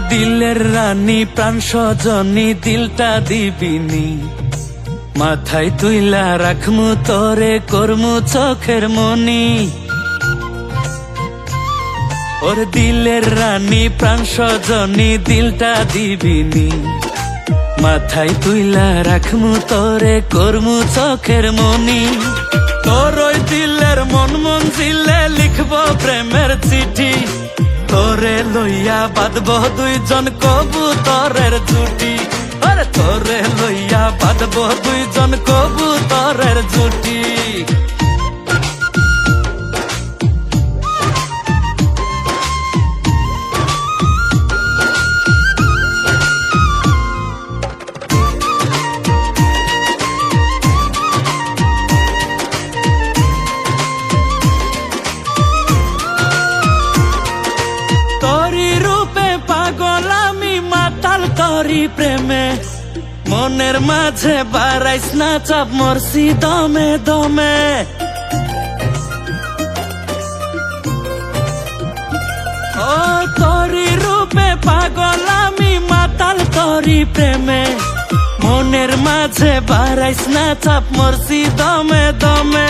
দিলের রানী প্রাণ সজনী দিলটা দিবিনি, মাথায় তুইলা রাখমু তোরে করমু চোখের মনি। ওর দিলের রানী প্রাণ সজনী দিলটা দিবিনি, মাথায় তুইলা রাখমু তোরে করমু চোখের মনি। তোর ওই দিলের মন মঞ্জিলে লিখব প্রেমের চিঠি, তোরে লইয়া বাঁধব দুইজন কবুতরের জুটি। আরে তোরে লইয়া বাঁধব দুইজন কবুতরের জুটি। তোরি প্রেমে মনের মাঝে বাড়াইস না চাপ, মরছি দমে দমে। ও তোরি রূপে পাগল আমি মাতাল তোরি প্রেমে, মনের মাঝে বাড়াইস না চাপ, মরছি দমে দমে।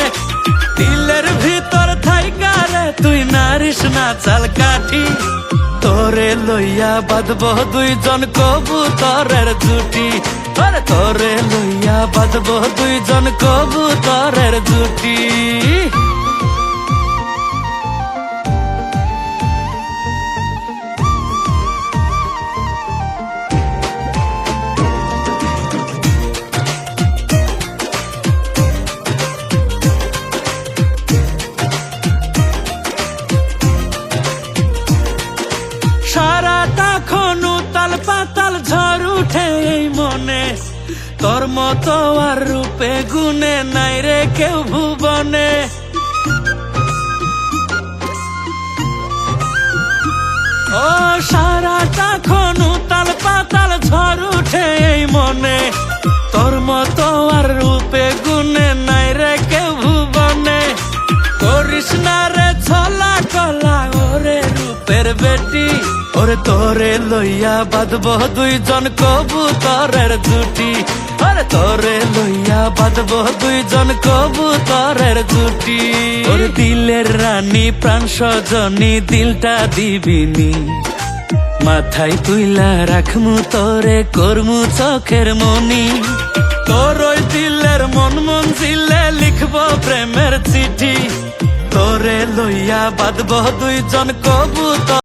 দিলের ভিতর থাইকা রে তুই নারিস না চাল কাঠি, তোরে লইয়া বাঁধব দুইজন কবুতরের জুটি। আরে তোরে লইয়া বাঁধব দুইজন কবুতরের জুটি। সারাটা খন উতাল পাতাল ঝড় উঠে এই মনে, তোর মতো আর রূপে গুণে নাই রে কেউ ভুবনে। ও সারাটা খন উতাল পাতাল ঝড় উঠে এই মনে, তোর মতো আর রূপে গুণে নাই রে কেউ ভুবনে। করিস না রে ছলা কলা ওরে রূপের বেটি, ওরে তোরে লইয়া বাঁধব দুইজন কবুতরের জুটি। ওরে তোরে লইয়া বাঁধব দুইজন কবুতরের জুটি। ওর দিলের রানী প্রাণ সজনী দিলটা দিবিনি, মাথায় তুইলা রাখমু তোরে করমু চোখের মনি। তোর ওই দিলের মন মঞ্জিলে লিখব প্রেমের চিঠি, তোরে লইয়া বাঁধব দুইজন কবুতর।